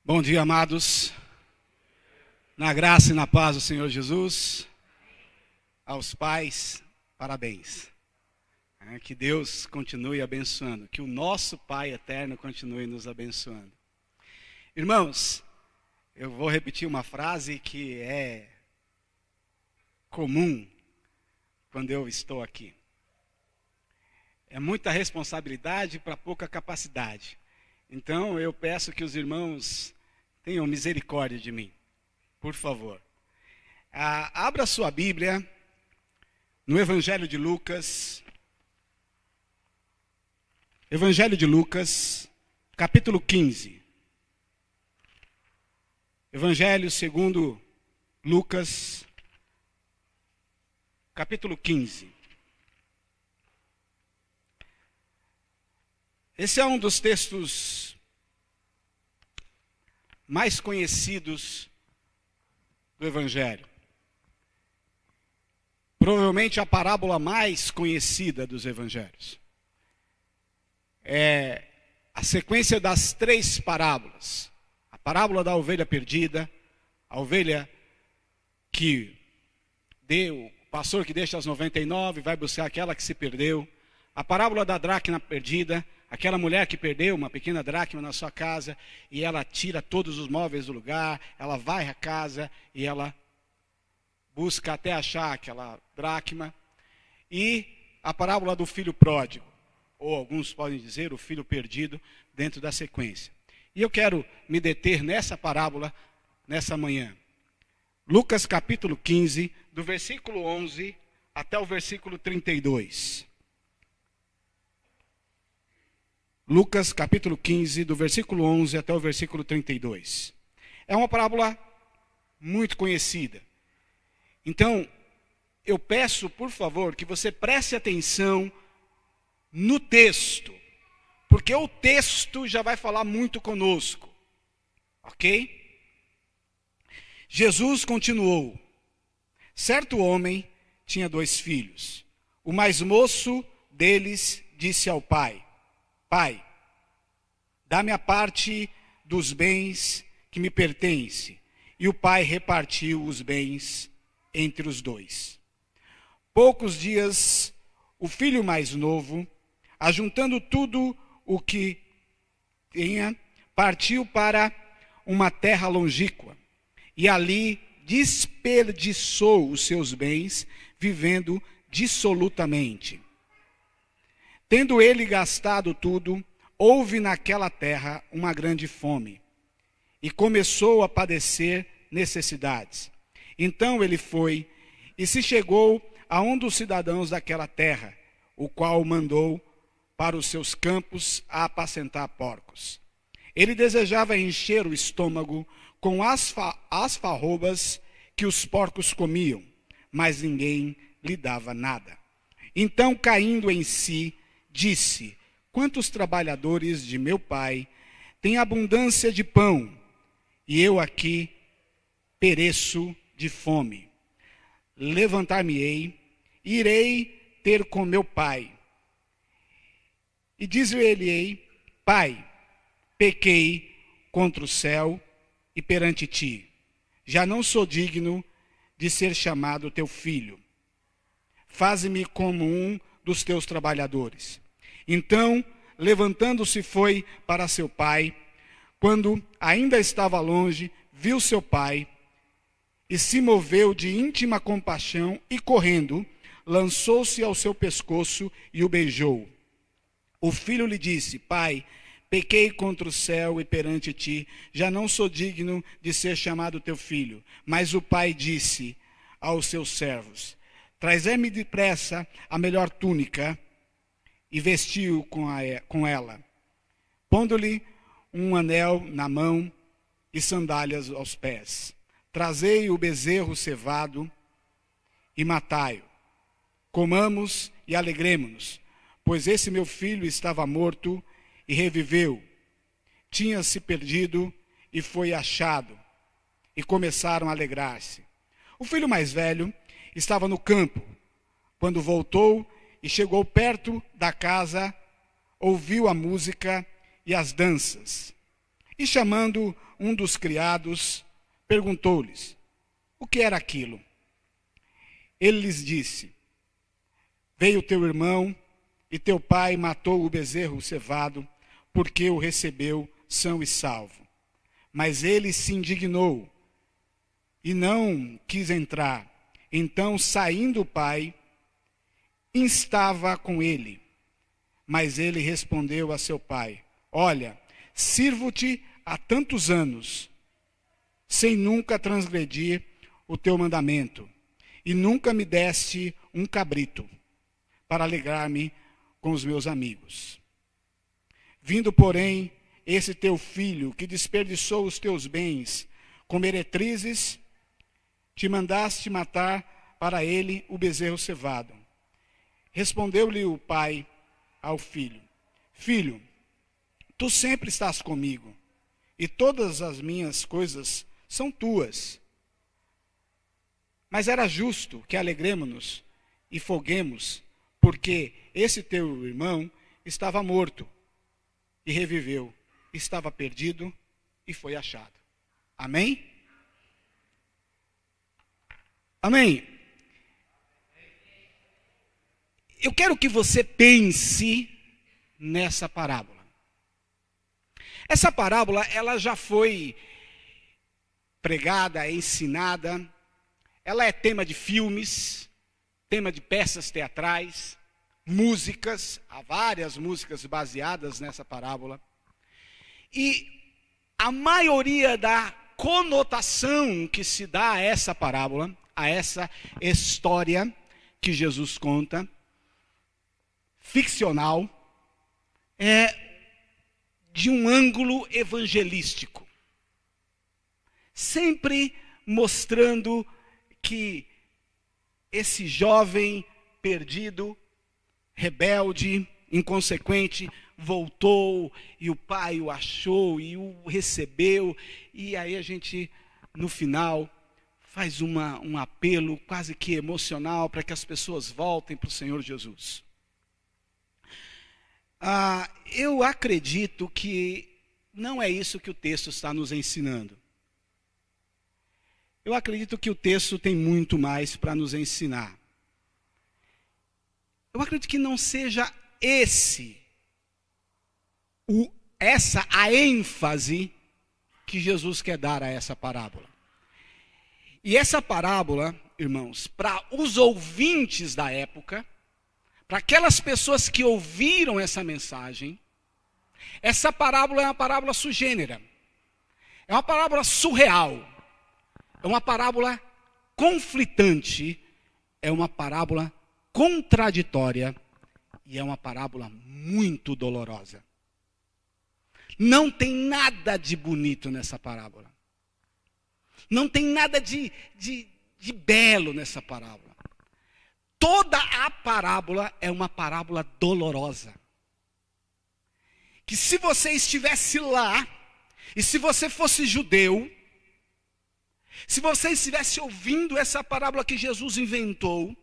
Bom dia, amados. Na graça e na paz do Senhor Jesus. Aos pais, parabéns. Que Deus continue abençoando. Que o nosso Pai eterno continue nos abençoando. Irmãos, eu vou repetir uma frase que é comum quando eu estou aqui. É muita responsabilidade para pouca capacidade. Então eu peço que os irmãos tenham misericórdia de mim, por favor. Abra sua Bíblia no Evangelho de Lucas. Evangelho de Lucas, capítulo 15. Evangelho segundo Lucas, capítulo 15. Esse é um dos textos mais conhecidos do Evangelho. Provavelmente a parábola mais conhecida dos Evangelhos. É a sequência das três parábolas. A parábola da ovelha perdida, a ovelha que deu, o pastor que deixa as 99 vai buscar aquela que se perdeu. A parábola da dracma perdida, aquela mulher que perdeu uma pequena dracma na sua casa e ela tira todos os móveis do lugar, ela vai à casa e ela busca até achar aquela dracma. E a parábola do filho pródigo, ou alguns podem dizer o filho perdido, dentro da sequência. E eu quero me deter nessa parábola nessa manhã. Lucas capítulo 15, do versículo 11 até o versículo 32. Lucas capítulo 15, do versículo 11 até o versículo 32. É uma parábola muito conhecida. Então, eu peço, por favor, que você preste atenção no texto, porque o texto já vai falar muito conosco, ok? Jesus continuou. Certo homem tinha 2 filhos. O mais moço deles disse ao pai: Pai, dá-me a parte dos bens que me pertence. E o pai repartiu os bens entre os 2. Poucos dias, o filho mais novo, ajuntando tudo o que tinha, partiu para uma terra longínqua. E ali desperdiçou os seus bens, vivendo dissolutamente. Tendo ele gastado tudo, houve naquela terra uma grande fome, e começou a padecer necessidades. Então ele foi e se chegou a um dos cidadãos daquela terra, o qual mandou para os seus campos a apacentar porcos. Ele desejava encher o estômago com as alfarrobas que os porcos comiam, mas ninguém lhe dava nada. Então, caindo em si, disse: quantos trabalhadores de meu pai têm abundância de pão, e eu aqui pereço de fome. Levantar-me-ei, irei ter com meu pai. E diz-lhe-ei: Pai, pequei contra o céu e perante ti. Já não sou digno de ser chamado teu filho. Faze-me como um dos teus trabalhadores. Então, levantando-se, foi para seu pai. Quando ainda estava longe, viu seu pai e se moveu de íntima compaixão e, correndo, lançou-se ao seu pescoço e o beijou. O filho lhe disse: Pai, pequei contra o céu e perante ti, já não sou digno de ser chamado teu filho. Mas o pai disse aos seus servos: Trazei-me depressa a melhor túnica, e vestiu com ela, pondo-lhe um anel na mão e sandálias aos pés. Trazei o bezerro cevado e matai-o. Comamos e alegremo-nos, pois esse meu filho estava morto e reviveu. Tinha-se perdido e foi achado. E começaram a alegrar-se. O filho mais velho estava no campo. Quando voltou e chegou perto da casa, ouviu a música e as danças. E chamando um dos criados, perguntou-lhes: o que era aquilo? Ele lhes disse: veio teu irmão e teu pai matou o bezerro cevado, porque o recebeu são e salvo. Mas ele se indignou e não quis entrar. Então, saindo o pai, instava com ele. Mas ele respondeu a seu pai: olha, sirvo-te há tantos anos, sem nunca transgredir o teu mandamento, e nunca me deste um cabrito, para alegrar-me com os meus amigos. Vindo, porém, esse teu filho, que desperdiçou os teus bens com meretrizes, te mandaste matar para ele o bezerro cevado. Respondeu-lhe o pai ao filho: filho, tu sempre estás comigo, e todas as minhas coisas são tuas. Mas era justo que alegremo-nos e folguemos, porque esse teu irmão estava morto e reviveu, estava perdido e foi achado. Amém? Amém? Eu quero que você pense nessa parábola. Essa parábola, ela já foi pregada, ensinada, ela é tema de filmes, tema de peças teatrais, músicas, há várias músicas baseadas nessa parábola. E a maioria da conotação que se dá a essa parábola, a essa história que Jesus conta, ficcional, é de um ângulo evangelístico. Sempre mostrando que esse jovem perdido, rebelde, inconsequente, voltou e o pai o achou e o recebeu. E aí a gente, no final, faz um apelo quase que emocional para que as pessoas voltem para o Senhor Jesus. Eu acredito que não é isso que o texto está nos ensinando. Eu acredito que o texto tem muito mais para nos ensinar. Eu acredito que não seja essa a ênfase que Jesus quer dar a essa parábola. E essa parábola, irmãos, para os ouvintes da época, para aquelas pessoas que ouviram essa mensagem, essa parábola é uma parábola sugênera. É uma parábola surreal. É uma parábola conflitante. É uma parábola contraditória. E é uma parábola muito dolorosa. Não tem nada de bonito nessa parábola. Não tem nada de belo nessa parábola. Toda a parábola é uma parábola dolorosa. Que se você estivesse lá, e se você fosse judeu, se você estivesse ouvindo essa parábola que Jesus inventou,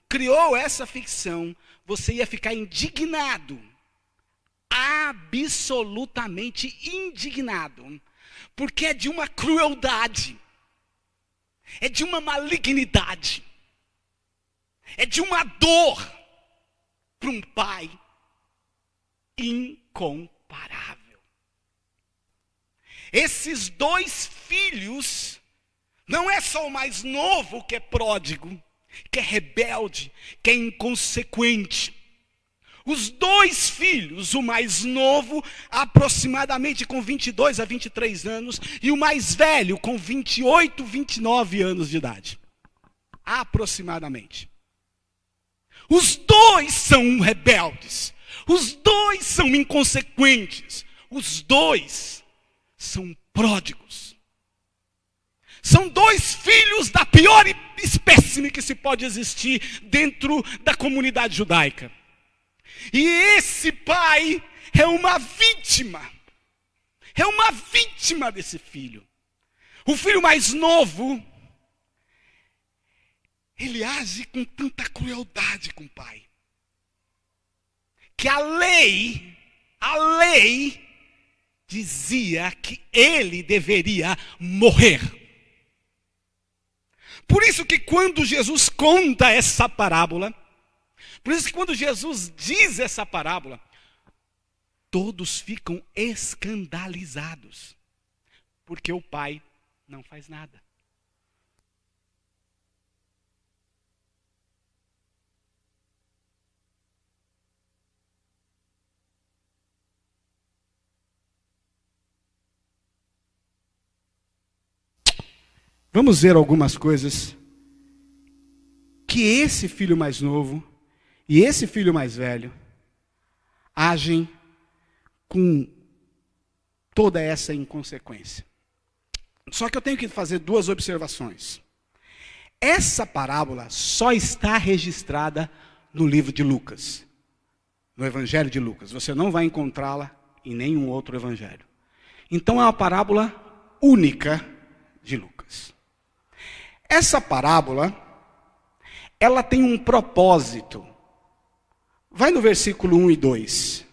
criou essa ficção, você ia ficar indignado. Absolutamente indignado. Porque é de uma crueldade. É de uma malignidade. É de uma dor para um pai incomparável. Esses dois filhos, não é só o mais novo que é pródigo, que é rebelde, que é inconsequente. Os dois filhos, o mais novo, aproximadamente com 22 a 23 anos, e o mais velho, com 28, 29 anos de idade. Aproximadamente. Os dois são rebeldes. Os dois são inconsequentes. Os dois são pródigos. São dois filhos da pior espécime que se pode existir dentro da comunidade judaica. E esse pai é uma vítima. É uma vítima desse filho. O filho mais novo, ele age com tanta crueldade com o pai, que a lei dizia que ele deveria morrer. Por isso que quando Jesus conta essa parábola, por isso que quando Jesus diz essa parábola, todos ficam escandalizados, porque o pai não faz nada. Vamos ver algumas coisas que esse filho mais novo e esse filho mais velho agem com toda essa inconsequência. Só que eu tenho que fazer duas observações. Essa parábola só está registrada no livro de Lucas, no Evangelho de Lucas. Você não vai encontrá-la em nenhum outro evangelho. Então é uma parábola única de Lucas. Essa parábola, ela tem um propósito. Vai no versículo 1 e 2.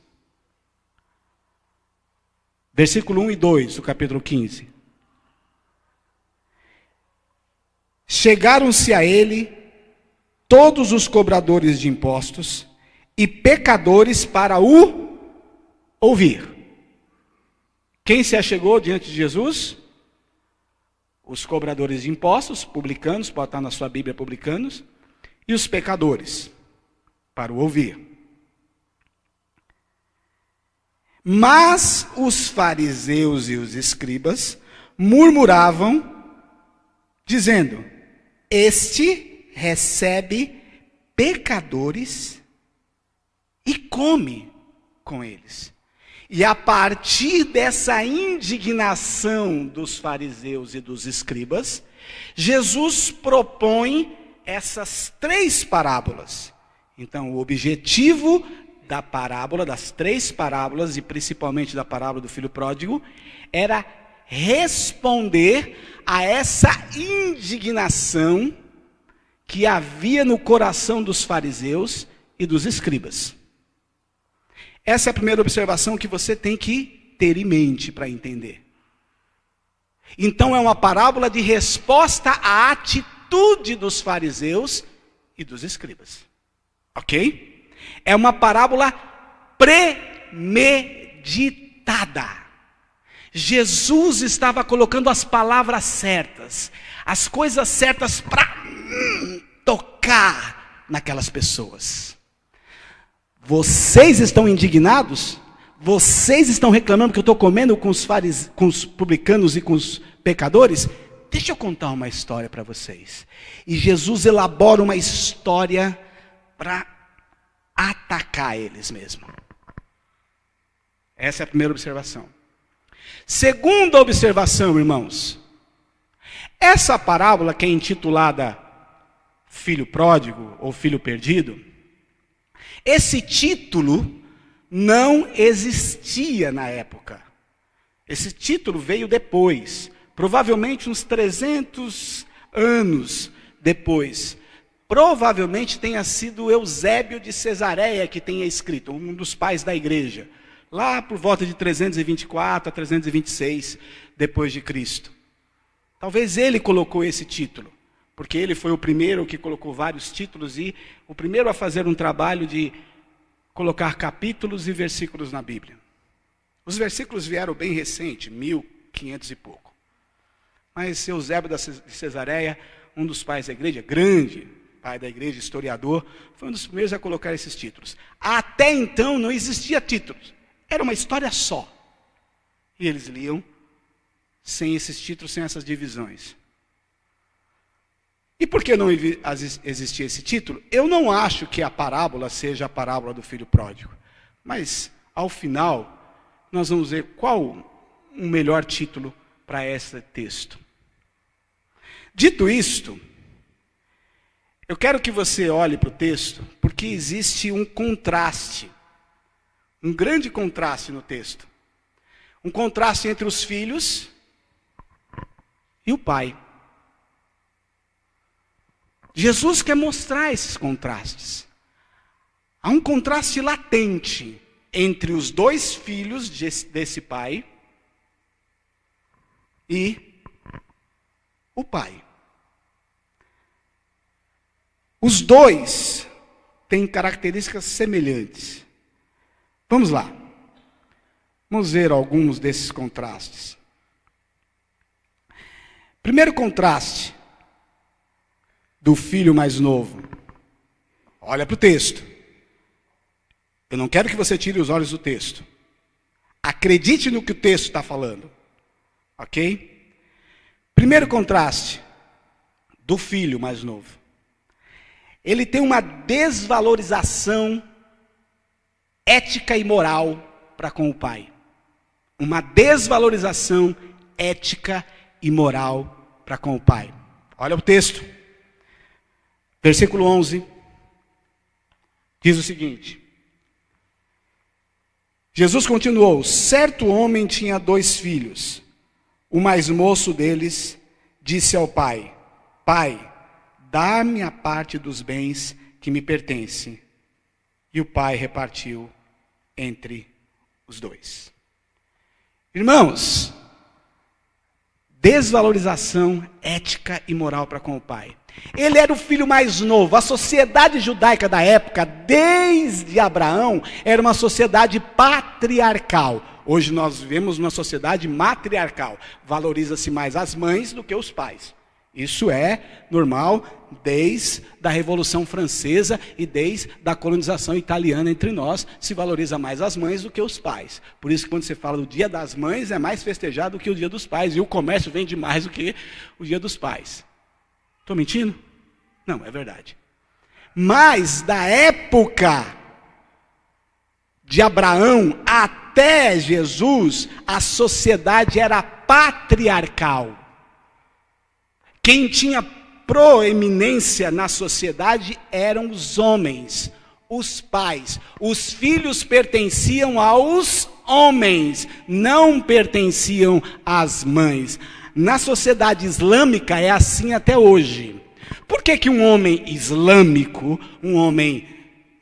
Versículo 1 e 2 do capítulo 15. Chegaram-se a ele todos os cobradores de impostos e pecadores para o ouvir. Quem se achegou diante de Jesus? Os cobradores de impostos, publicanos, pode estar na sua Bíblia, publicanos, e os pecadores, para o ouvir. Mas os fariseus e os escribas murmuravam, dizendo: este recebe pecadores e come com eles. E a partir dessa indignação dos fariseus e dos escribas, Jesus propõe essas três parábolas. Então, o objetivo da parábola, das três parábolas, e principalmente da parábola do filho pródigo, era responder a essa indignação que havia no coração dos fariseus e dos escribas. Essa é a primeira observação que você tem que ter em mente para entender. Então é uma parábola de resposta à atitude dos fariseus e dos escribas. Ok? É uma parábola premeditada. Jesus estava colocando as palavras certas, as coisas certas para tocar naquelas pessoas. Vocês estão indignados? Vocês estão reclamando que eu estou comendo com os publicanos e com os pecadores? Deixa eu contar uma história para vocês. E Jesus elabora uma história para atacar eles mesmo. Essa é a primeira observação. Segunda observação, irmãos. Essa parábola que é intitulada Filho Pródigo ou Filho Perdido, esse título não existia na época. Esse título veio depois, provavelmente uns 300 anos depois. Provavelmente tenha sido Eusébio de Cesareia que tenha escrito, um dos pais da igreja, lá por volta de 324 a 326 depois de Cristo. Talvez ele colocou esse título, porque ele foi o primeiro que colocou vários títulos e o primeiro a fazer um trabalho de colocar capítulos e versículos na Bíblia. Os versículos vieram bem recente, 1500 e pouco. Mas Eusébio de Cesareia, um dos pais da igreja, grande pai da igreja, historiador, foi um dos primeiros a colocar esses títulos. Até então não existia títulos, era uma história só. E eles liam sem esses títulos, sem essas divisões. E por que não existia esse título? Eu não acho que a parábola seja a parábola do filho pródigo. Mas, ao final, nós vamos ver qual o melhor título para esse texto. Dito isto, eu quero que você olhe para o texto, porque existe um contraste, um grande contraste no texto. Um contraste entre os filhos e o pai. Jesus quer mostrar esses contrastes. Há um contraste latente entre os dois filhos desse pai e o pai. Os dois têm características semelhantes. Vamos lá. Vamos ver alguns desses contrastes. Primeiro contraste do filho mais novo. Olha para o texto. Eu não quero que você tire os olhos do texto. Acredite no que o texto está falando. Ok? Primeiro contraste do filho mais novo. Ele tem uma desvalorização ética e moral para com o pai. Uma desvalorização ética e moral para com o pai. Olha o texto. Versículo 11. Diz o seguinte. Jesus continuou: certo homem tinha 2 filhos. O mais moço deles disse ao pai: Pai, dá-me a parte dos bens que me pertencem. E o pai repartiu entre os 2. Irmãos, desvalorização ética e moral para com o pai. Ele era o filho mais novo. A sociedade judaica da época, desde Abraão, era uma sociedade patriarcal. Hoje nós vivemos uma sociedade matriarcal. Valoriza-se mais as mães do que os pais. Isso é normal desde a Revolução Francesa e desde a colonização italiana entre nós. Se valoriza mais as mães do que os pais. Por isso que quando você fala do Dia das Mães, é mais festejado do que o Dia dos Pais. E o comércio vende mais do que o Dia dos Pais. Estou mentindo? Não, é verdade. Mas da época de Abraão até Jesus, a sociedade era patriarcal. Quem tinha proeminência na sociedade eram os homens, os pais. Os filhos pertenciam aos homens, não pertenciam às mães. Na sociedade islâmica é assim até hoje. Por que que um homem islâmico, um homem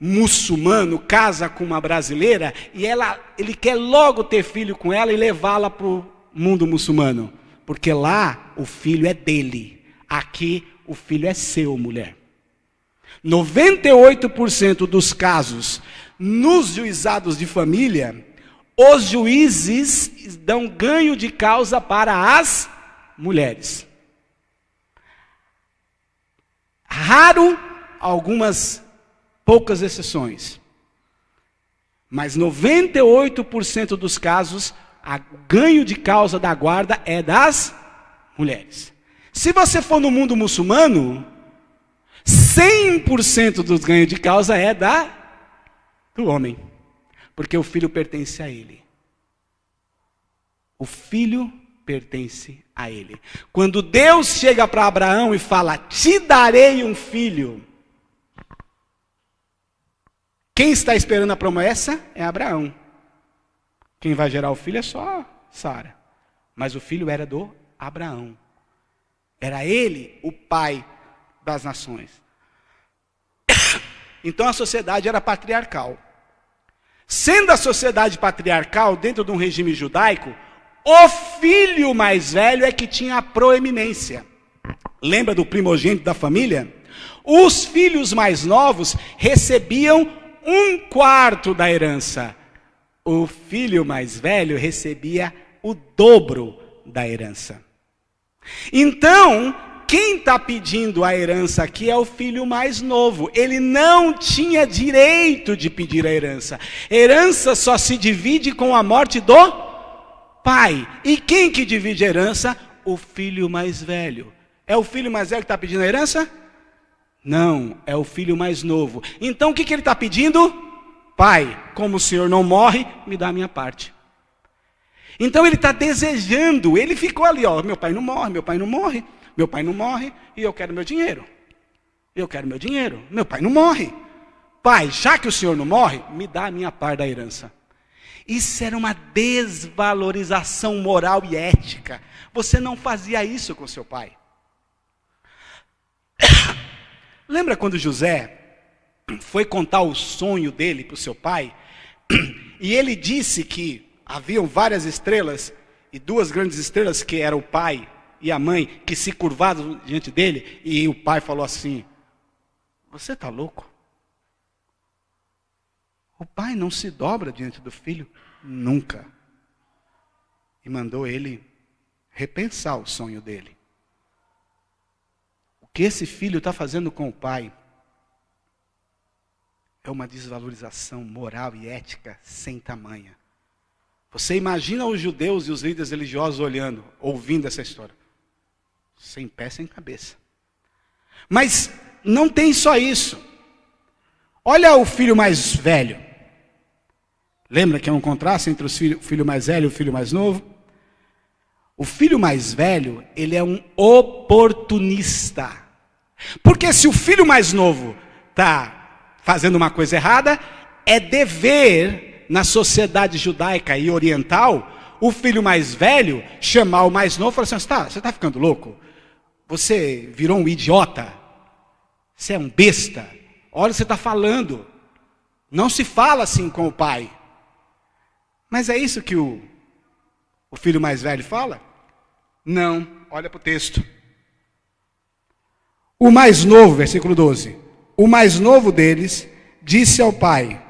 muçulmano, casa com uma brasileira e ele quer logo ter filho com ela e levá-la para o mundo muçulmano? Porque lá o filho é dele, aqui o filho é seu, mulher. 98% dos casos nos juizados de família, os juízes dão ganho de causa para as mulheres. Raro algumas poucas exceções. Mas 98% dos casos, o ganho de causa da guarda é das mulheres. Se você for no mundo muçulmano, 100% dos ganhos de causa é do homem. Porque o filho pertence a ele. O filho pertence a ele. Quando Deus chega para Abraão e fala: te darei um filho. Quem está esperando a promessa é Abraão. Quem vai gerar o filho é só Sara. Mas o filho era do Abraão. Era ele o pai das nações. Então a sociedade era patriarcal. Sendo a sociedade patriarcal, dentro de um regime judaico, o filho mais velho é que tinha a proeminência. Lembra do primogênito da família? Os filhos mais novos recebiam 1/4 da herança. O filho mais velho recebia o dobro da herança. Então, quem está pedindo a herança aqui é o filho mais novo. Ele não tinha direito de pedir a herança. Herança só se divide com a morte do pai. E quem que divide a herança? O filho mais velho. É o filho mais velho que está pedindo a herança? Não, é o filho mais novo. Então o que ele está pedindo? Pai, como o senhor não morre, me dá a minha parte. Então ele está desejando, ele ficou ali, ó, meu pai não morre, meu pai não morre, meu pai não morre, e eu quero meu dinheiro. Eu quero meu dinheiro, meu pai não morre. Pai, já que o senhor não morre, me dá a minha parte da herança. Isso era uma desvalorização moral e ética. Você não fazia isso com seu pai. Lembra quando José foi contar o sonho dele para o seu pai? E ele disse que haviam várias estrelas e duas grandes estrelas, que era o pai e a mãe, que se curvaram diante dele, e o pai falou assim: você está louco? O pai não se dobra diante do filho nunca. E mandou ele repensar o sonho dele. O que esse filho está fazendo com o pai é uma desvalorização moral e ética sem tamanha. Você imagina os judeus e os líderes religiosos olhando, ouvindo essa história. Sem pé, sem cabeça. Mas não tem só isso. Olha o filho mais velho. Lembra que é um contraste entre o filho mais velho e o filho mais novo? O filho mais velho, ele é um oportunista. Porque se o filho mais novo está fazendo uma coisa errada, é dever na sociedade judaica e oriental, o filho mais velho chamar o mais novo e falar assim: você está ficando louco? Você virou um idiota? Você é um besta? Olha o que você está falando. Não se fala assim com o pai. Mas é isso que o filho mais velho fala? Não, olha para o texto. O mais novo, versículo 12. O mais novo deles disse ao pai: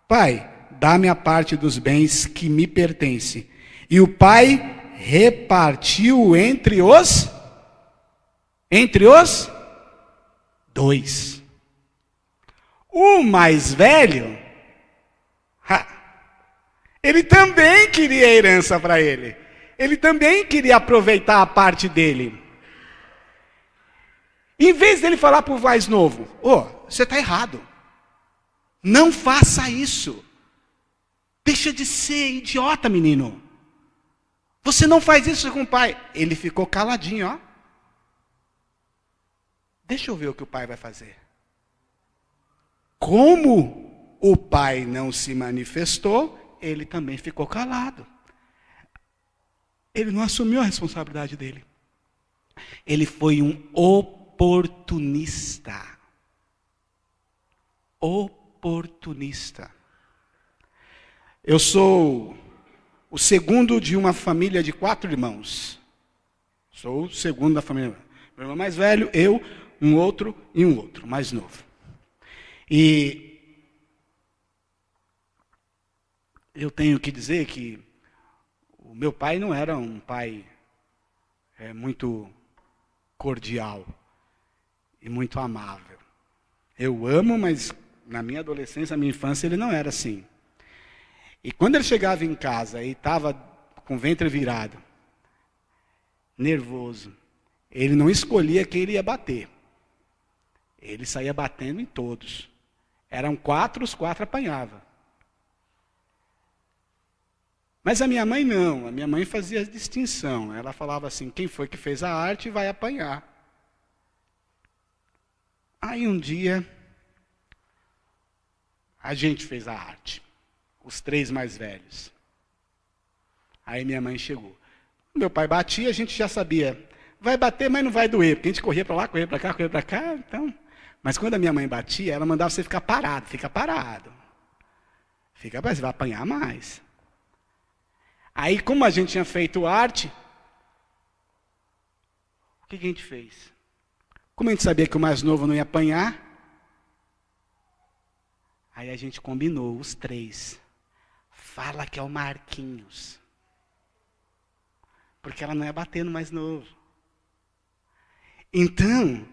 pai, dá-me a parte dos bens que me pertence. E o pai repartiu entre os dois. O mais velho, ele também queria herança para ele. Ele também queria aproveitar a parte dele. Em vez dele falar para o mais novo: você está errado. Não faça isso. Deixa de ser idiota, menino. Você não faz isso com o pai. Ele ficou caladinho, ó. Deixa eu ver o que o pai vai fazer. Como o pai não se manifestou, ele também ficou calado. Ele não assumiu a responsabilidade dele. Ele foi um oportunista. Oportunista. Eu sou o segundo de uma família de 4 irmãos. Sou o segundo da família. Meu irmão mais velho, eu, um outro e um outro, mais novo. E eu tenho que dizer que o meu pai não era um pai muito cordial e muito amável. Eu amo, mas na minha adolescência, na minha infância, ele não era assim. E quando ele chegava em casa e estava com o ventre virado, nervoso, ele não escolhia quem ele ia bater. Ele saía batendo em todos. Eram 4, os 4 apanhavam. Mas a minha mãe não, a minha mãe fazia distinção. Ela falava assim: quem foi que fez a arte vai apanhar. Aí um dia, a gente fez a arte. Os 3 mais velhos. Aí minha mãe chegou. Meu pai batia, a gente já sabia. Vai bater, mas não vai doer. Porque a gente corria para lá, corria para cá, corria para cá. Então. Mas quando a minha mãe batia, ela mandava você ficar parado. Fica parado. Fica parado, você vai apanhar mais. Aí, como a gente tinha feito arte, o que a gente fez? Como a gente sabia que o mais novo não ia apanhar, aí a gente combinou, os 3. Fala que é o Marquinhos. Porque ela não ia bater no mais novo. Então,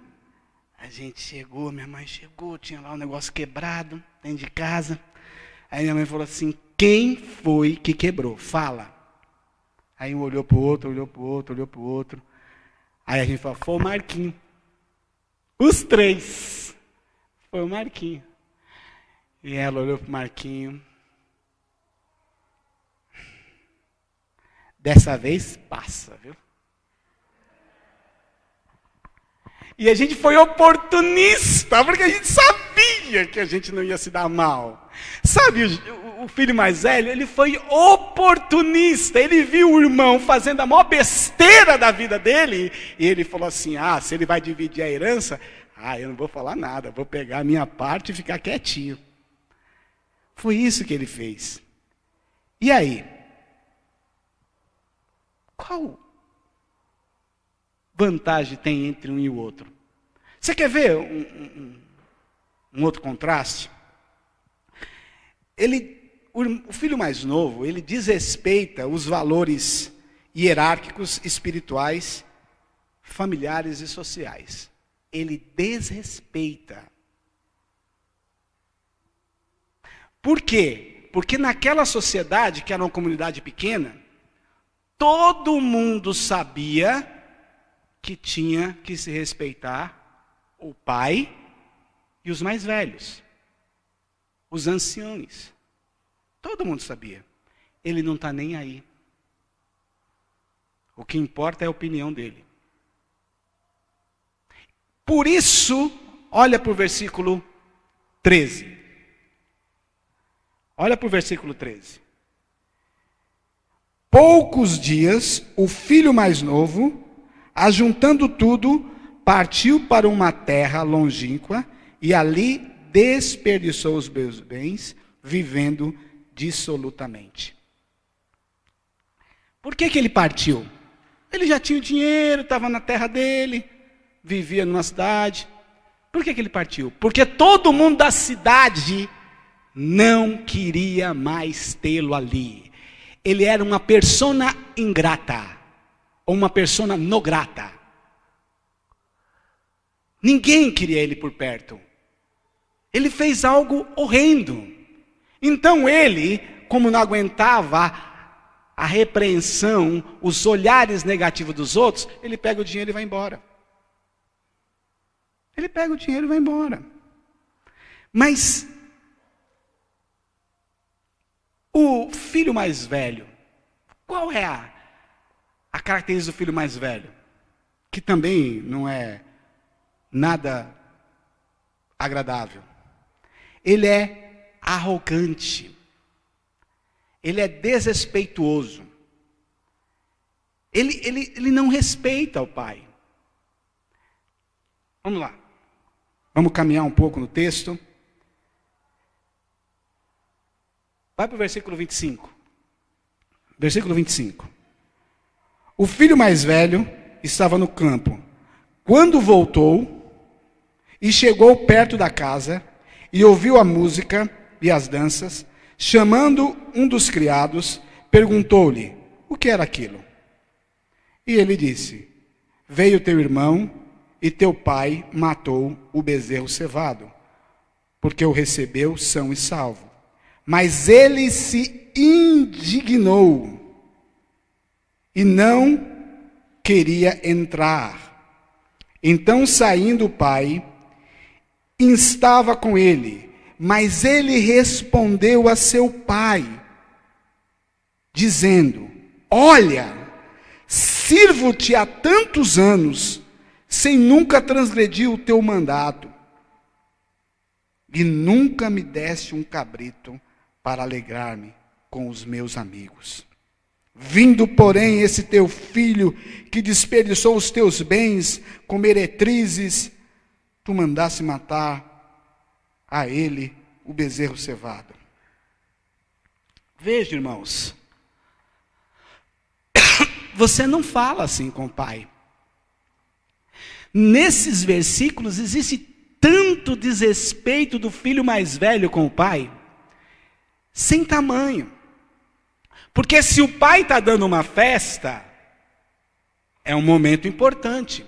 a gente chegou, minha mãe chegou, tinha lá um negócio quebrado dentro de casa. Aí minha mãe falou assim: quem foi que quebrou? Fala. Aí um olhou para o outro, olhou para o outro, olhou para o outro. Aí a gente falou: foi o Marquinho. Os 3. Foi o Marquinho. E ela olhou para o Marquinho. Dessa vez passa, viu? E a gente foi oportunista, porque a gente sabia que a gente não ia se dar mal. Sabe, o filho mais velho, ele foi oportunista. Ele viu o irmão fazendo a maior besteira da vida dele. E ele falou assim: se ele vai dividir a herança, eu não vou falar nada. Vou pegar a minha parte e ficar quietinho. Foi isso que ele fez. E aí? Qual vantagem tem entre um e o outro? Você quer ver um outro contraste? O filho mais novo, ele desrespeita os valores hierárquicos, espirituais, familiares e sociais. Ele desrespeita. Por quê? Porque naquela sociedade, que era uma comunidade pequena, todo mundo sabia que tinha que se respeitar o pai e os mais velhos, os anciões. Todo mundo sabia. Ele não está nem aí. O que importa é a opinião dele. Por isso, olha para o versículo 13. Olha para o versículo 13. Poucos dias, o filho mais novo, ajuntando tudo, partiu para uma terra longínqua e ali desperdiçou os meus bens, vivendo dissolutamente. Por que ele partiu? Ele já tinha o dinheiro, estava na terra dele, vivia numa cidade. Por que ele partiu? Porque todo mundo da cidade não queria mais tê-lo ali. Ele era uma persona ingrata, ou uma persona não grata. Ninguém queria ele por perto. Ele fez algo horrendo. Então ele, como não aguentava a repreensão, os olhares negativos dos outros, ele pega o dinheiro e vai embora. Ele pega o dinheiro e vai embora. Mas o filho mais velho, qual é a característica do filho mais velho? Que também não é nada agradável. Ele é arrogante. Ele é desrespeituoso. Ele não respeita o pai. Vamos lá. Vamos caminhar um pouco no texto. Vai para o versículo 25. Versículo 25. O filho mais velho estava no campo. Quando voltou e chegou perto da casa e ouviu a música e as danças, chamando um dos criados, perguntou-lhe: o que era aquilo? E ele disse: veio teu irmão e teu pai matou o bezerro cevado, porque o recebeu são e salvo. Mas ele se indignou e não queria entrar. Então, saindo o pai, instava com ele, mas ele respondeu a seu pai, dizendo: olha, sirvo-te há tantos anos, sem nunca transgredir o teu mandato, e nunca me deste um cabrito para alegrar-me com os meus amigos. Vindo, porém, esse teu filho, que desperdiçou os teus bens com meretrizes, tu mandaste matar a ele o bezerro cevado. Veja, irmãos, você não fala assim com o pai. Nesses versículos existe tanto desrespeito do filho mais velho com o pai, sem tamanho. Porque se o pai está dando uma festa, é um momento importante.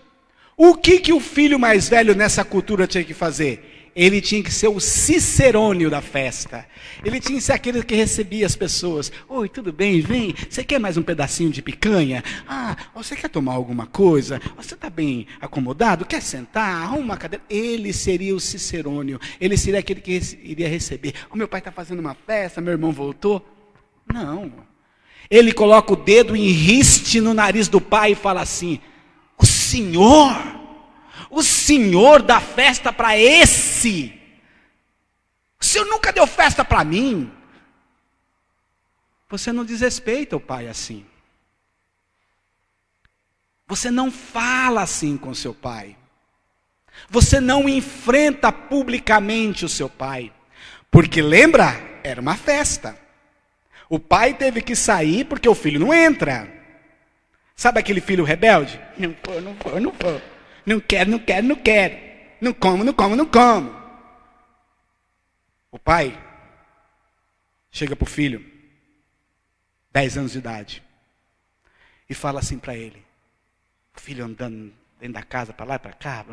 O que o filho mais velho nessa cultura tinha que fazer? Ele tinha que ser o cicerônio da festa. Ele tinha que ser aquele que recebia as pessoas. Oi, tudo bem? Vem. Você quer mais um pedacinho de picanha? Ah, você quer tomar alguma coisa? Você está bem acomodado? Quer sentar? Arruma uma cadeira. Ele seria o cicerônio. Ele seria aquele que iria receber. O meu pai está fazendo uma festa, meu irmão voltou. Não. Ele coloca o dedo em riste no nariz do pai e fala assim: o Senhor dá festa para esse. O Senhor nunca deu festa para mim. Você não desrespeita o pai assim. Você não fala assim com seu pai. Você não enfrenta publicamente o seu pai. Porque lembra, era uma festa. O pai teve que sair porque o filho não entra. Sabe aquele filho rebelde? Não vou, não vou, não vou. Não quero, não quero, não quero. Não como, não como, não como. O pai chega para o filho, 10 anos de idade, e fala assim para ele. O filho andando dentro da casa, para lá e para cá,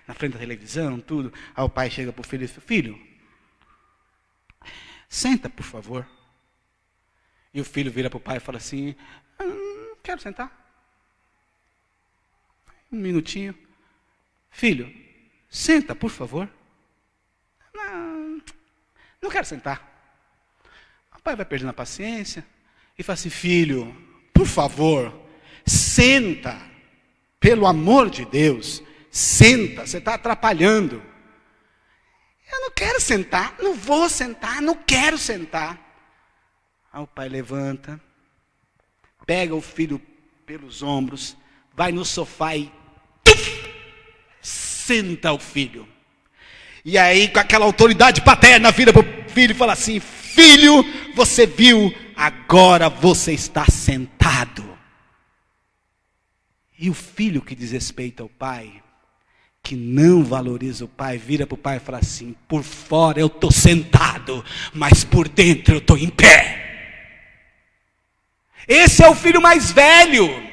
na frente da televisão, tudo. Aí o pai chega para o filho e diz, filho, senta, por favor. E o filho vira para o pai e fala assim, não quero sentar. Um minutinho. Filho, senta, por favor. Não quero sentar. O pai vai perdendo a paciência e fala assim, filho, por favor, senta. Pelo amor de Deus, senta, você está atrapalhando. Eu não quero sentar, não vou sentar, não quero sentar. Aí o pai levanta, pega o filho pelos ombros, vai no sofá e senta o filho. E aí, com aquela autoridade paterna, vira para o filho e fala assim, filho, você viu, agora você está sentado. E o filho que desrespeita o pai, que não valoriza o pai, vira para o pai e fala assim, por fora eu estou sentado, mas por dentro eu estou em pé. Esse é o filho mais velho.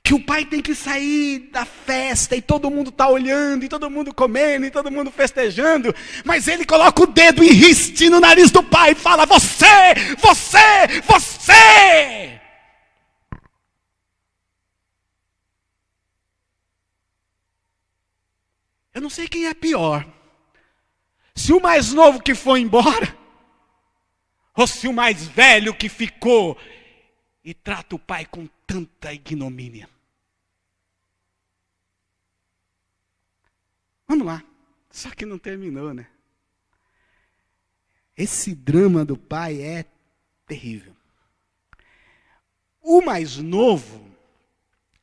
Que o pai tem que sair da festa e todo mundo está olhando, e todo mundo comendo, e todo mundo festejando, mas ele coloca o dedo e riste no nariz do pai e fala, você! Eu não sei quem é pior, se o mais novo que foi embora, ou se o mais velho que ficou e trata o pai com tanta ignomínia. Vamos lá, só que não terminou, né? Esse drama do pai é terrível. O mais novo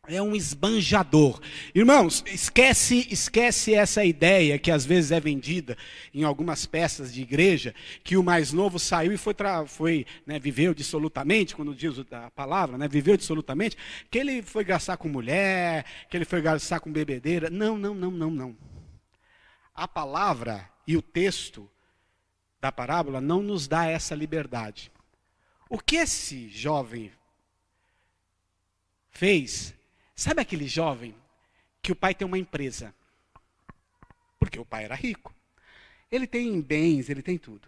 é um esbanjador. Irmãos, esquece essa ideia que às vezes é vendida em algumas peças de igreja, que o mais novo saiu e foi viveu dissolutamente, quando diz a palavra, né, viveu dissolutamente, que ele foi gastar com mulher, que ele foi gastar com bebedeira. Não. A palavra e o texto da parábola não nos dá essa liberdade. O que esse jovem fez? Sabe aquele jovem que o pai tem uma empresa? Porque o pai era rico. Ele tem bens, ele tem tudo.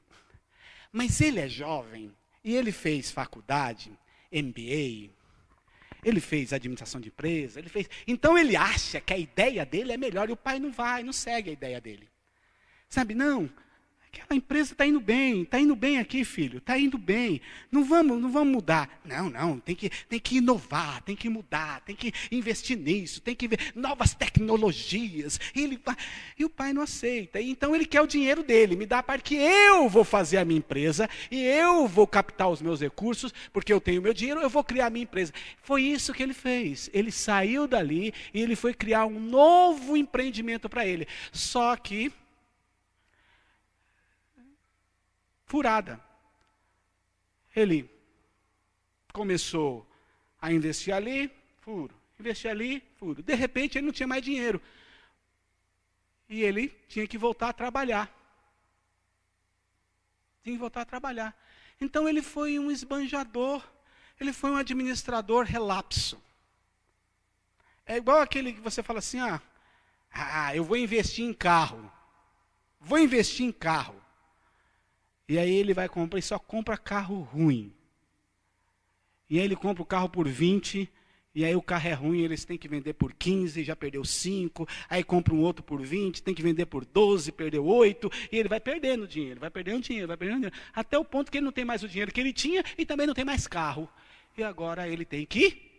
Mas ele é jovem e ele fez faculdade, MBA, ele fez administração de empresa, então ele acha que a ideia dele é melhor e o pai não segue a ideia dele. Sabe, não, aquela empresa está indo bem aqui, filho, está indo bem, não vamos mudar. Não, tem que inovar, tem que mudar, tem que investir nisso, tem que ver novas tecnologias. E o pai não aceita, então ele quer o dinheiro dele, me dá a parte que eu vou fazer a minha empresa, e eu vou captar os meus recursos, porque eu tenho meu dinheiro, eu vou criar a minha empresa. Foi isso que ele fez, ele saiu dali e ele foi criar um novo empreendimento para ele, só que furada. Ele começou a investir ali, furo. Investir ali, furo. De repente ele não tinha mais dinheiro. E ele tinha que voltar a trabalhar. Então ele foi um esbanjador. Ele foi um administrador relapso. É igual aquele que você fala assim, eu vou investir em carro. E aí ele vai comprar e só compra carro ruim. E aí ele compra o carro por 20, e aí o carro é ruim, eles têm que vender por 15, já perdeu 5, aí compra um outro por 20, tem que vender por 12, perdeu 8, e ele vai perdendo dinheiro, até o ponto que ele não tem mais o dinheiro que ele tinha e também não tem mais carro. E agora ele tem que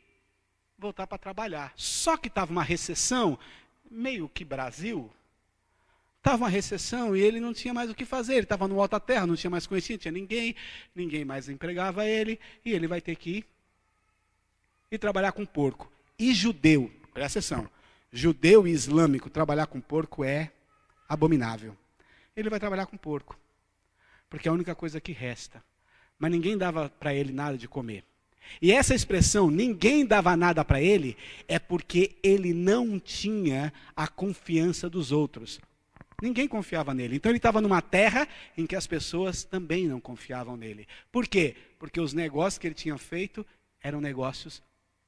voltar para trabalhar. Só que estava uma recessão, meio que Brasil. Estava uma recessão e ele não tinha mais o que fazer. Ele estava no alta terra, não tinha mais conhecido, não tinha ninguém mais empregava ele, e ele vai ter que ir trabalhar com porco. E judeu, presta atenção, judeu e islâmico, trabalhar com porco é abominável. Ele vai trabalhar com porco, porque é a única coisa que resta mas ninguém dava para ele nada de comer. E essa expressão, ninguém dava nada para ele, é porque ele não tinha a confiança dos outros. Ninguém confiava nele. Então ele estava numa terra em que as pessoas também não confiavam nele. Por quê? Porque os negócios que ele tinha feito eram negócios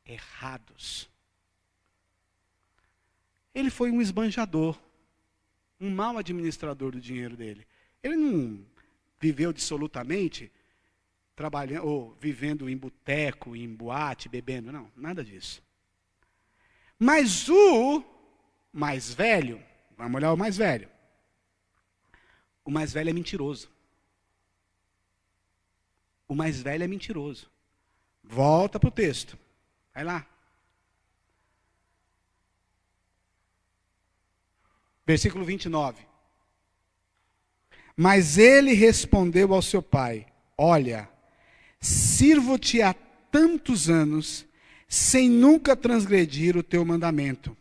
errados. Ele foi um esbanjador, um mau administrador do dinheiro dele. Ele não viveu dissolutamente trabalhando ou vivendo em boteco, em boate, bebendo, não, nada disso. Mas o mais velho, vamos olhar o mais velho. O mais velho é mentiroso. O mais velho é mentiroso. Volta para o texto. Vai lá. Versículo 29. Mas ele respondeu ao seu pai: olha, sirvo-te há tantos anos, sem nunca transgredir o teu mandamento,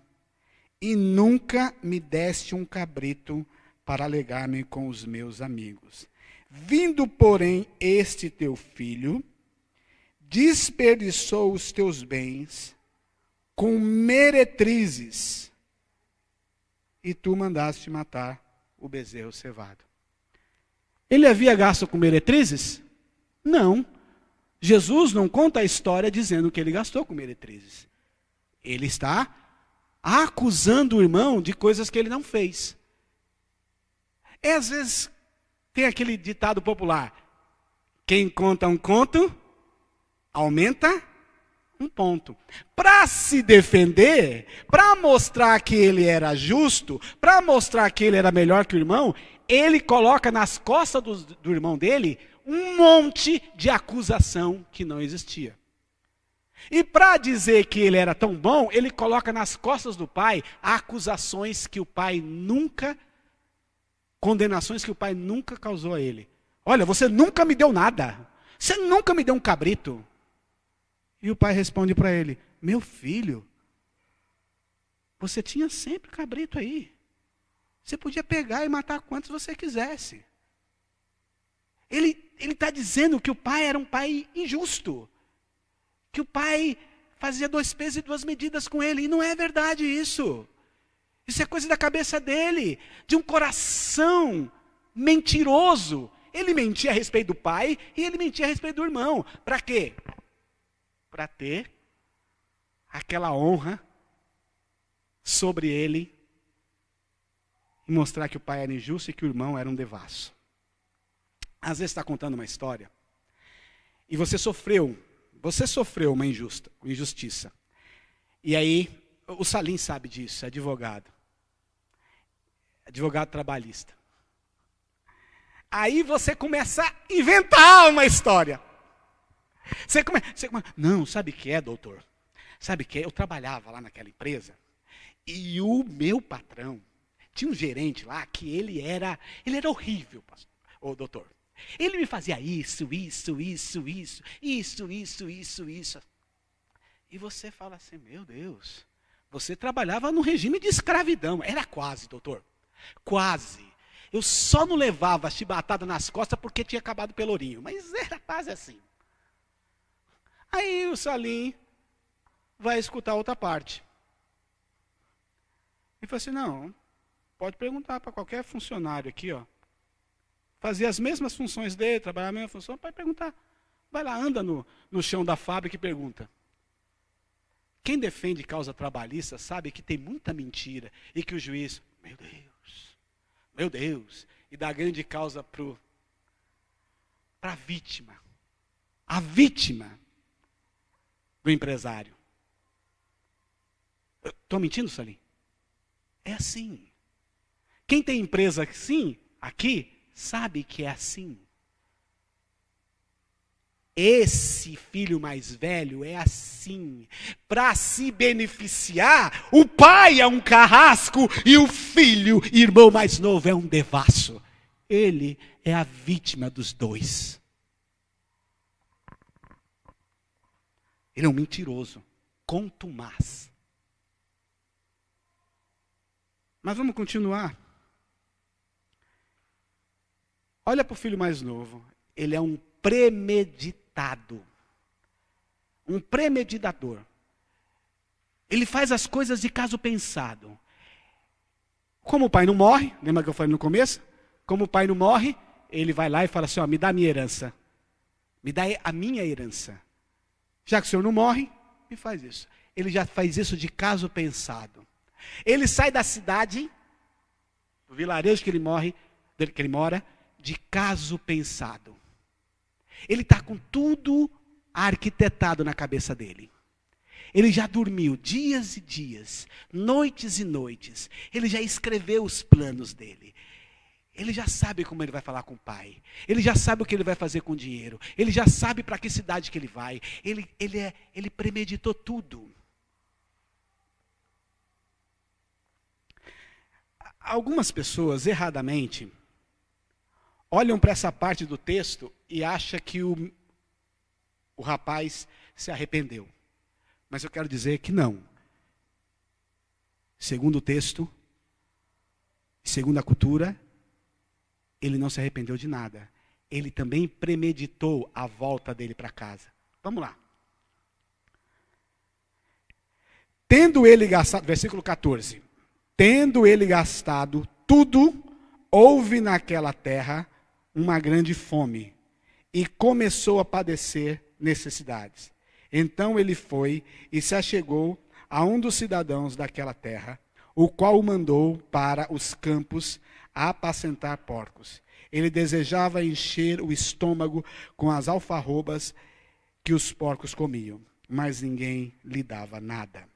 e nunca me deste um cabrito para alegar-me com os meus amigos. Vindo, porém, este teu filho, desperdiçou os teus bens com meretrizes, e tu mandaste matar o bezerro cevado. Ele havia gasto com meretrizes? Não. Jesus não conta a história dizendo que ele gastou com meretrizes. Ele está acusando o irmão de coisas que ele não fez. Às vezes, tem aquele ditado popular: quem conta um conto, aumenta um ponto. Para se defender, para mostrar que ele era justo, para mostrar que ele era melhor que o irmão, ele coloca nas costas do irmão dele um monte de acusação que não existia. E para dizer que ele era tão bom, ele coloca nas costas do pai acusações que o pai nunca, condenações que o pai nunca causou a ele. Olha, você nunca me deu nada. Você nunca me deu um cabrito. E o pai responde para ele: meu filho, você tinha sempre cabrito aí. Você podia pegar e matar quantos você quisesse. Ele está dizendo que o pai era um pai injusto. Que o pai fazia 2 pesos e 2 medidas com ele. E não é verdade isso. Isso é coisa da cabeça dele. De um coração mentiroso. Ele mentia a respeito do pai e ele mentia a respeito do irmão. Para quê? Para ter aquela honra sobre ele e mostrar que o pai era injusto e que o irmão era um devasso. Às vezes está contando uma história e você sofreu uma injustiça. E aí, o Salim sabe disso, é advogado trabalhista. Aí você começa a inventar uma história. Você começa, não, sabe o que é, doutor? Sabe o que é? Eu trabalhava lá naquela empresa e o meu patrão tinha um gerente lá que ele era horrível, doutor. Ele me fazia isso. E você fala assim, meu Deus, você trabalhava no regime de escravidão. Era quase, doutor. Quase. Eu só não levava chibatada nas costas porque tinha acabado o pelourinho. Mas era quase assim. Aí o Salim vai escutar outra parte. E fala assim, não, pode perguntar para qualquer funcionário aqui, ó. Fazia as mesmas funções dele, trabalhar a mesma função, pode perguntar. Vai lá, anda no chão da fábrica e pergunta. Quem defende causa trabalhista sabe que tem muita mentira e que o juiz, meu Deus, e dá grande causa para a vítima. A vítima do empresário. Estou mentindo, Salim? É assim. Quem tem empresa assim, aqui, sabe que é assim. Esse filho mais velho é assim. Para se beneficiar, o pai é um carrasco e o filho, irmão mais novo, é um devasso. Ele é a vítima dos dois. Ele é um mentiroso, contumaz. Mas vamos continuar. Olha para o filho mais novo. Ele é um premeditado. Um premeditador. Ele faz as coisas de caso pensado. Como o pai não morre, lembra que eu falei no começo? Como o pai não morre, ele vai lá e fala assim, ó, me dá a minha herança. Me dá a minha herança. Já que o senhor não morre, me faz isso. Ele já faz isso de caso pensado. Ele sai da cidade, do vilarejo que ele mora, de caso pensado. Ele está com tudo arquitetado na cabeça dele. Ele já dormiu dias e dias, noites e noites. Ele já escreveu os planos dele. Ele já sabe como ele vai falar com o pai. Ele já sabe o que ele vai fazer com o dinheiro. Ele já sabe para que cidade que ele vai. Ele premeditou tudo. Algumas pessoas, erradamente, olham para essa parte do texto e acham que o rapaz se arrependeu. Mas eu quero dizer que não. Segundo o texto, segundo a cultura, ele não se arrependeu de nada. Ele também premeditou a volta dele para casa. Vamos lá. Tendo ele gastado, versículo 14. Tendo ele gastado tudo, houve naquela terra uma grande fome, e começou a padecer necessidades. Então ele foi e se achegou a um dos cidadãos daquela terra, o qual o mandou para os campos a apacentar porcos. Ele desejava encher o estômago com as alfarrobas que os porcos comiam, mas ninguém lhe dava nada.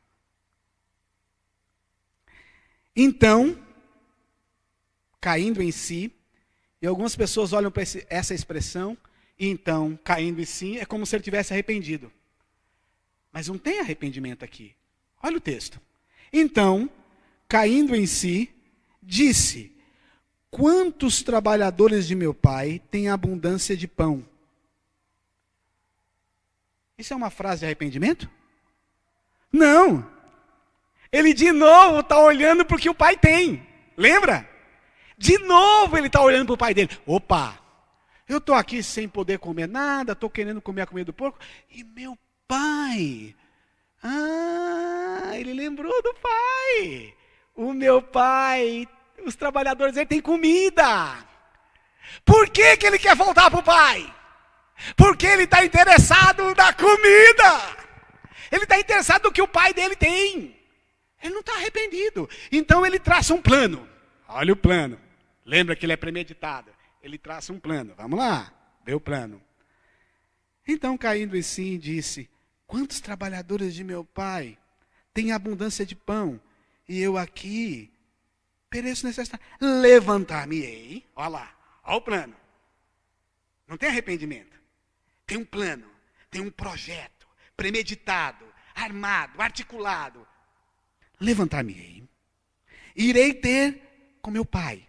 Então, caindo em si, e algumas pessoas olham para essa expressão, e então, caindo em si, é como se ele tivesse arrependido. Mas não tem arrependimento aqui. Olha o texto. Então, caindo em si, disse: quantos trabalhadores de meu pai têm abundância de pão? Isso é uma frase de arrependimento? Não. Ele de novo está olhando para o que o pai tem. Lembra? De novo ele está olhando para o pai dele. Opa, eu estou aqui sem poder comer nada, estou querendo comer a comida do porco, e meu pai, ele lembrou do pai. O meu pai, os trabalhadores dele têm comida. Por que ele quer voltar para o pai? Porque ele está interessado na comida. Ele está interessado no que o pai dele tem. Ele não está arrependido. Então ele traça um plano. Olha o plano. Lembra que ele é premeditado. Ele traça um plano. Vamos lá. Vê o plano. Então, caindo em si, disse: quantos trabalhadores de meu pai têm abundância de pão, e eu aqui pereço necessidade. Levantar-me-ei. Olha lá. Olha o plano. Não tem arrependimento. Tem um plano. Tem um projeto. Premeditado. Armado. Articulado. Levantar-me-ei. Irei ter com meu pai.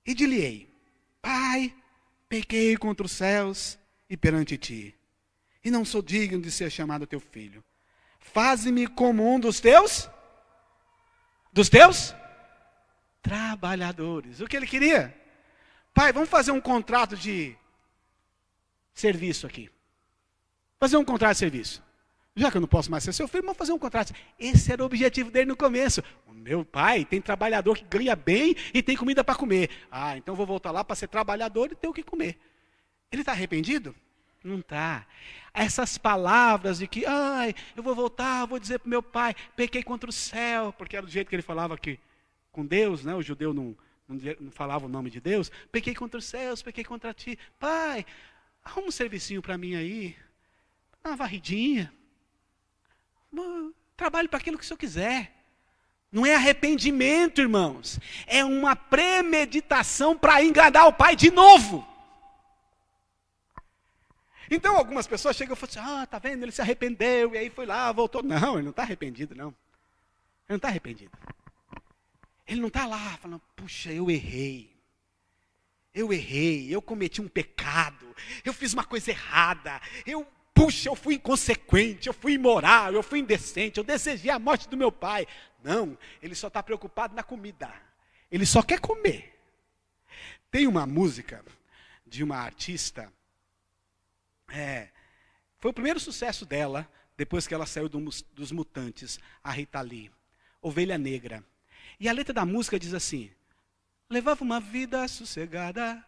E dir-lhe-ei: Pai, pequei contra os céus e perante ti, e não sou digno de ser chamado teu filho. Faze-me como um dos teus trabalhadores. O que ele queria? Pai, vamos fazer um contrato de serviço aqui. Fazer um contrato de serviço. Já que eu não posso mais ser seu filho, vamos fazer um contrato. Esse era o objetivo dele no começo. O meu pai tem trabalhador que ganha bem e tem comida para comer. Então vou voltar lá para ser trabalhador e ter o que comer. Ele está arrependido? Não está. Essas palavras de que, eu vou voltar, vou dizer para o meu pai, pequei contra o céu, porque era do jeito que ele falava aqui com Deus, né? O judeu não falava o nome de Deus. Pequei contra os céus, pequei contra ti. Pai, arruma um servicinho para mim aí, uma varridinha. Trabalhe para aquilo que o senhor quiser. Não é arrependimento, irmãos. É uma premeditação para enganar o pai de novo. Então algumas pessoas chegam e falam assim: tá vendo, ele se arrependeu, e aí foi lá, voltou. Não, ele não está arrependido, não. Ele não está arrependido. Ele não está lá falando: puxa, eu errei, eu cometi um pecado, eu fiz uma coisa errada, eu fui inconsequente, eu fui imoral, eu fui indecente, eu desejei a morte do meu pai. Não, ele só está preocupado na comida. Ele só quer comer. Tem uma música de uma artista. Foi o primeiro sucesso dela, depois que ela saiu dos Mutantes, a Rita Lee. Ovelha Negra. E a letra da música diz assim: levava uma vida sossegada,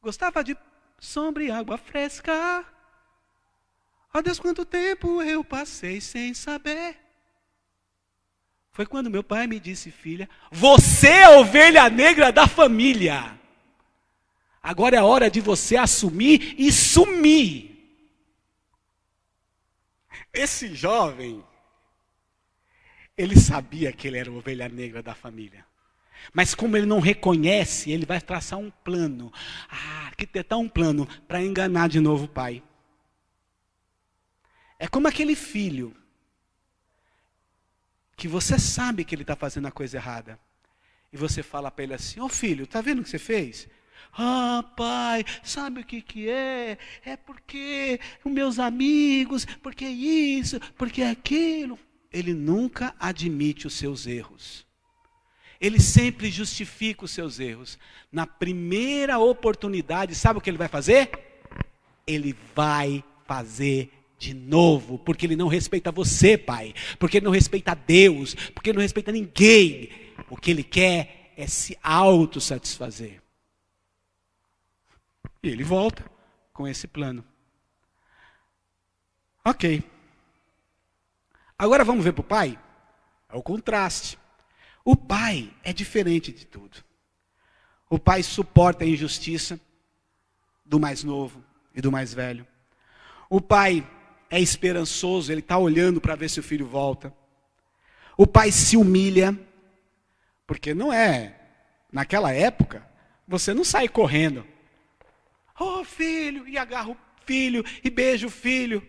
gostava de sombra e água fresca. Ó Deus, quanto tempo eu passei sem saber. Foi quando meu pai me disse: filha, você é a ovelha negra da família. Agora é a hora de você assumir e sumir. Esse jovem, ele sabia que ele era a ovelha negra da família. Mas como ele não reconhece, ele vai traçar um plano. Arquitetar um plano para enganar de novo o pai. É como aquele filho que você sabe que ele está fazendo a coisa errada. E você fala para ele assim: ô filho, está vendo o que você fez? Pai, sabe o que é? É porque os meus amigos, porque isso, porque aquilo. Ele nunca admite os seus erros. Ele sempre justifica os seus erros. Na primeira oportunidade, sabe o que ele vai fazer? Ele vai fazer de novo, porque ele não respeita você, pai. Porque ele não respeita Deus. Porque ele não respeita ninguém. O que ele quer é se autossatisfazer. E ele volta com esse plano. Ok. Agora vamos ver para o pai? É o contraste. O pai é diferente de tudo. O pai suporta a injustiça do mais novo e do mais velho. O pai é esperançoso, ele está olhando para ver se o filho volta. O pai se humilha, porque não é, naquela época, você não sai correndo. Oh, filho, e agarra o filho, e beija o filho.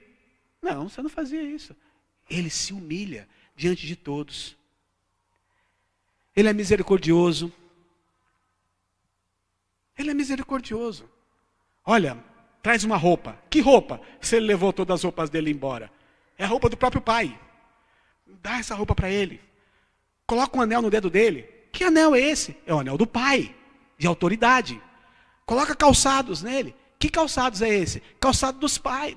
Não, você não fazia isso. Ele se humilha diante de todos. Ele é misericordioso. Ele é misericordioso. Olha, traz uma roupa. Que roupa? Se ele levou todas as roupas dele embora. É a roupa do próprio pai. Dá essa roupa para ele. Coloca um anel no dedo dele. Que anel é esse? É o anel do pai, de autoridade. Coloca calçados nele. Que calçados é esse? Calçado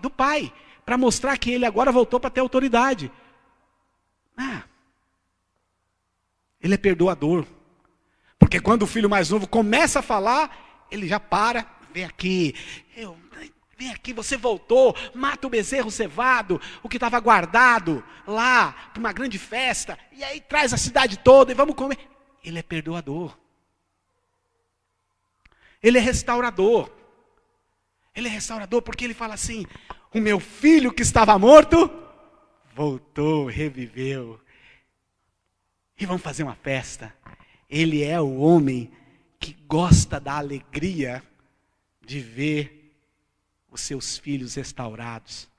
do pai. Para mostrar que ele agora voltou para ter autoridade. Ele é perdoador. Porque quando o filho mais novo começa a falar, ele já para. Vem aqui. Vem aqui, você voltou. Mata o bezerro cevado. O que estava guardado lá para uma grande festa. E aí traz a cidade toda e vamos comer. Ele é perdoador. Ele é restaurador. Ele é restaurador porque ele fala assim: o meu filho que estava morto, voltou, reviveu. E vamos fazer uma festa. Ele é o homem que gosta da alegria de ver os seus filhos restaurados.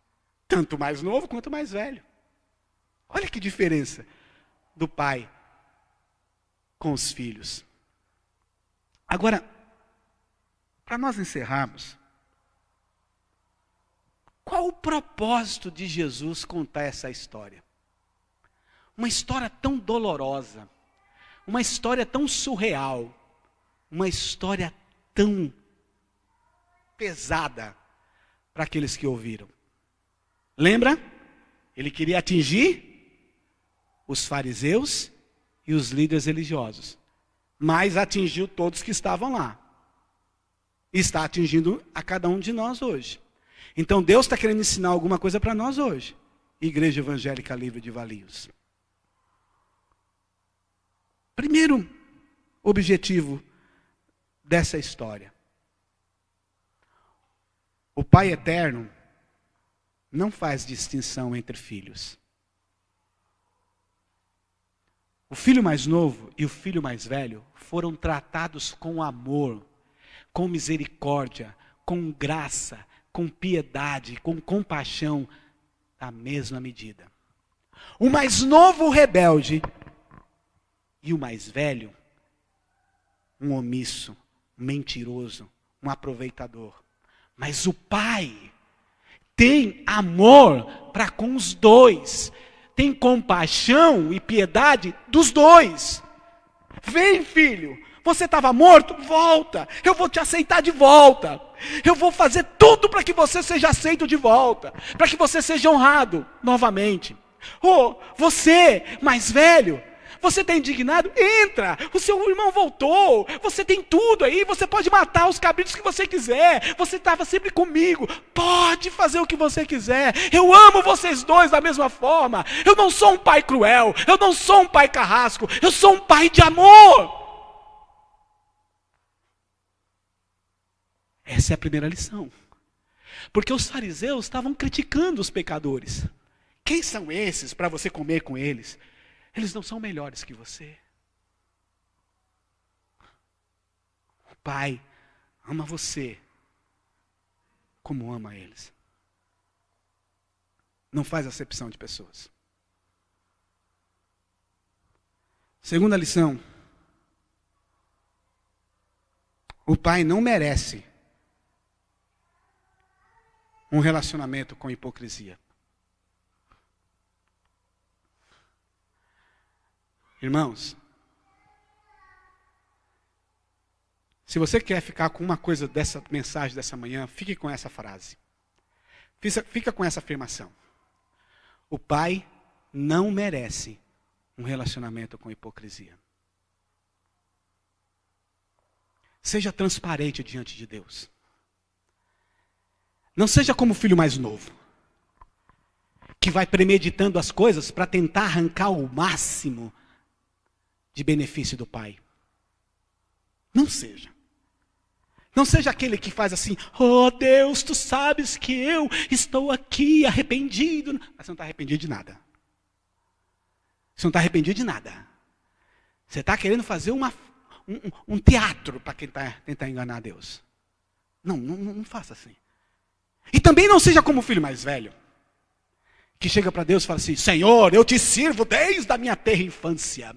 Tanto mais novo quanto mais velho. Olha que diferença do pai com os filhos. Agora, para nós encerrarmos, qual o propósito de Jesus contar essa história? Uma história tão dolorosa, uma história tão surreal, uma história tão pesada para aqueles que ouviram. Lembra? Ele queria atingir os fariseus e os líderes religiosos, mas atingiu todos que estavam lá. E está atingindo a cada um de nós hoje. Então Deus está querendo ensinar alguma coisa para nós hoje. Igreja Evangélica Livre de Valinhos. Primeiro objetivo dessa história. O Pai Eterno não faz distinção entre filhos. O filho mais novo e o filho mais velho foram tratados com amor, com misericórdia, com graça, com piedade, com compaixão, da mesma medida. O mais novo rebelde e o mais velho, um omisso, um mentiroso, um aproveitador. Mas o pai tem amor para com os dois, tem compaixão e piedade dos dois. Vem, filho, Você estava morto? Volta. Eu vou te aceitar de volta. Eu vou fazer tudo para que você seja aceito de volta. Para que você seja honrado novamente. Oh, você, mais velho, você está indignado? Entra. O seu irmão voltou. Você tem tudo aí. Você pode matar os cabritos que você quiser. Você estava sempre comigo. Pode fazer o que você quiser. Eu amo vocês dois da mesma forma. Eu não sou um pai cruel. Eu não sou um pai carrasco. Eu sou um pai de amor. Essa é a primeira lição. Porque os fariseus estavam criticando os pecadores. Quem são esses para você comer com eles? Eles não são melhores que você. O Pai ama você como ama eles. Não faz acepção de pessoas. Segunda lição. O Pai não merece um relacionamento com hipocrisia. Irmãos, se você quer ficar com uma coisa dessa mensagem dessa manhã, fique com essa frase. Fica com essa afirmação. O Pai não merece um relacionamento com hipocrisia. Seja transparente diante de Deus. Não seja como o filho mais novo, que vai premeditando as coisas para tentar arrancar o máximo de benefício do pai. Não seja. Não seja aquele que faz assim, oh Deus, tu sabes que eu estou aqui arrependido. Mas você não está arrependido de nada. Você não está arrependido de nada. Você está querendo fazer um teatro para tentar enganar Deus. Não faça assim. E também não seja como o filho mais velho, que chega para Deus e fala assim, Senhor, eu te sirvo desde a minha tenra infância.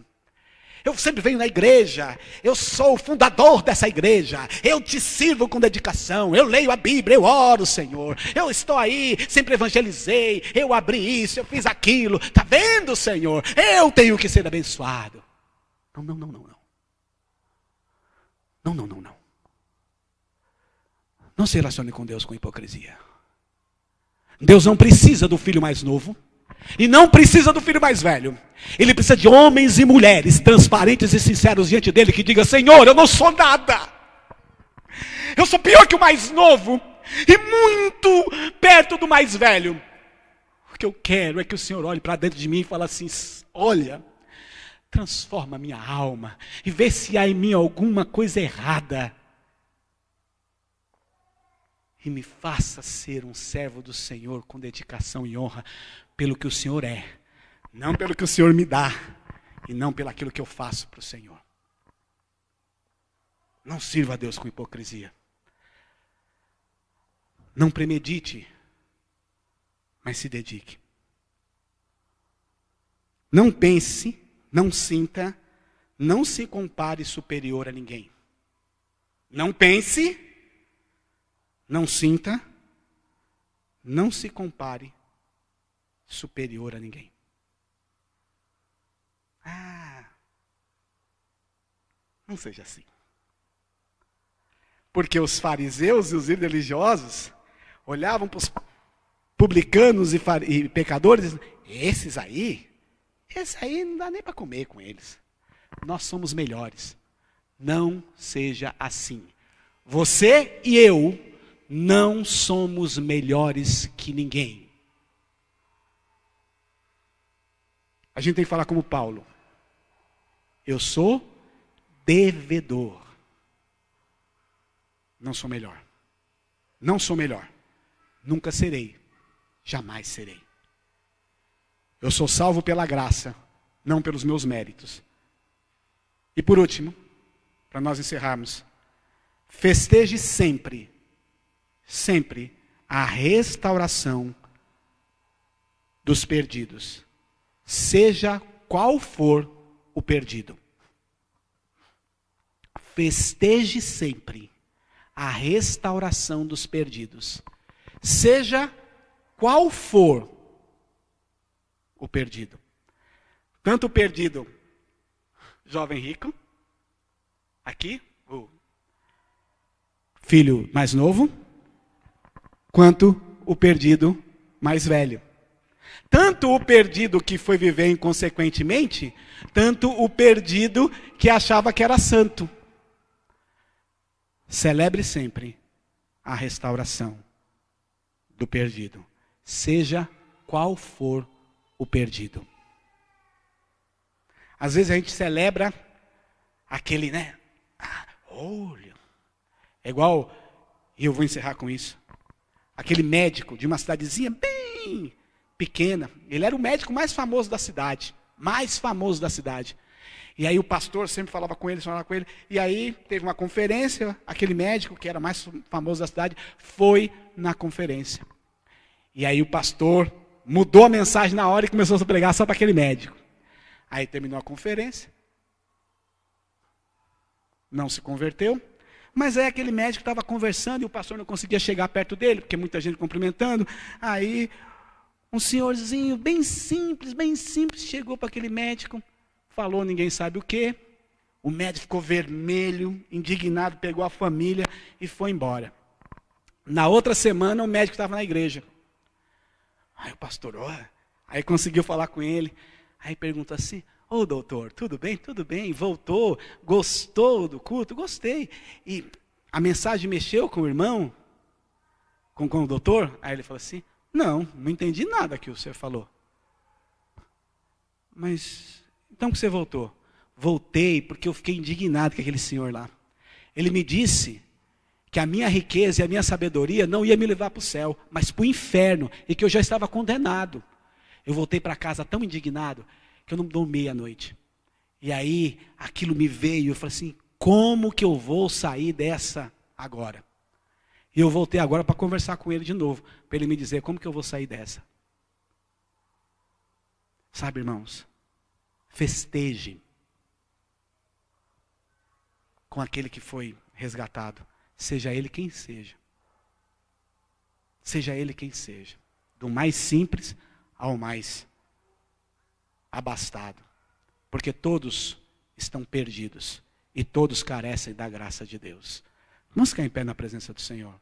Eu sempre venho na igreja, eu sou o fundador dessa igreja, eu te sirvo com dedicação, eu leio a Bíblia, eu oro, Senhor, eu estou aí, sempre evangelizei, eu abri isso, eu fiz aquilo, está vendo, Senhor? Eu tenho que ser abençoado. Não. Não se relacione com Deus com hipocrisia. Deus não precisa do filho mais novo. E não precisa do filho mais velho. Ele precisa de homens e mulheres transparentes e sinceros diante dele, que digam, Senhor, eu não sou nada. Eu sou pior que o mais novo. E muito perto do mais velho. O que eu quero é que o Senhor olhe para dentro de mim e fale assim, olha, transforma a minha alma. E vê se há em mim alguma coisa errada. E me faça ser um servo do Senhor com dedicação e honra pelo que o Senhor é. Não pelo que o Senhor me dá. E não pelo aquilo que eu faço para o Senhor. Não sirva a Deus com hipocrisia. Não premedite, mas se dedique. Não pense, não sinta, não se compare superior a ninguém. Não pense, não sinta, não se compare superior a ninguém. Não seja assim. Porque os fariseus e os líderes religiosos olhavam para os publicanos e pecadores e diziam, esse aí não dá nem para comer com eles. Nós somos melhores. Não seja assim. Você e eu não somos melhores que ninguém. A gente tem que falar como Paulo. Eu sou devedor. Não sou melhor. Não sou melhor. Nunca serei. Jamais serei. Eu sou salvo pela graça, não pelos meus méritos. E por último, para nós encerrarmos, festeje sempre, sempre a restauração dos perdidos, seja qual for o perdido. Festeje sempre a restauração dos perdidos, seja qual for o perdido. Tanto o perdido jovem rico, aqui, o filho mais novo, quanto o perdido mais velho. Tanto o perdido que foi viver inconsequentemente, tanto o perdido que achava que era santo. Celebre sempre a restauração do perdido, seja qual for o perdido. Às vezes a gente celebra aquele, né? Olha, é igual, e eu vou encerrar com isso, aquele médico de uma cidadezinha bem pequena, ele era o médico mais famoso da cidade, E aí o pastor sempre falava com ele, e aí teve uma conferência, aquele médico que era mais famoso da cidade, foi na conferência. E aí o pastor mudou a mensagem na hora e começou a pregar só para aquele médico. Aí terminou a conferência, não se converteu, mas aí aquele médico estava conversando e o pastor não conseguia chegar perto dele, porque muita gente cumprimentando, aí um senhorzinho bem simples, chegou para aquele médico, falou ninguém sabe o quê. O médico ficou vermelho, indignado, pegou a família e foi embora. Na outra semana o médico estava na igreja. Aí o pastor, aí conseguiu falar com ele. Aí perguntou assim, doutor, tudo bem? Tudo bem, voltou, gostou do culto? Gostei. E a mensagem mexeu com o irmão? Com o doutor? Aí ele falou assim, não entendi nada que o senhor falou. Mas, então que você voltou? Voltei porque eu fiquei indignado com aquele senhor lá. Ele me disse que a minha riqueza e a minha sabedoria não ia me levar para o céu, mas para o inferno, e que eu já estava condenado. Eu voltei para casa tão indignado, que eu não dormi à noite. E aí, aquilo me veio, eu falei assim, como que eu vou sair dessa agora? E eu voltei agora para conversar com ele de novo, para ele me dizer como que eu vou sair dessa. Sabe, irmãos, festeje com aquele que foi resgatado, seja ele quem seja. Seja ele quem seja, do mais simples ao mais abastado, porque todos estão perdidos e todos carecem da graça de Deus. Vamos ficar em pé na presença do Senhor.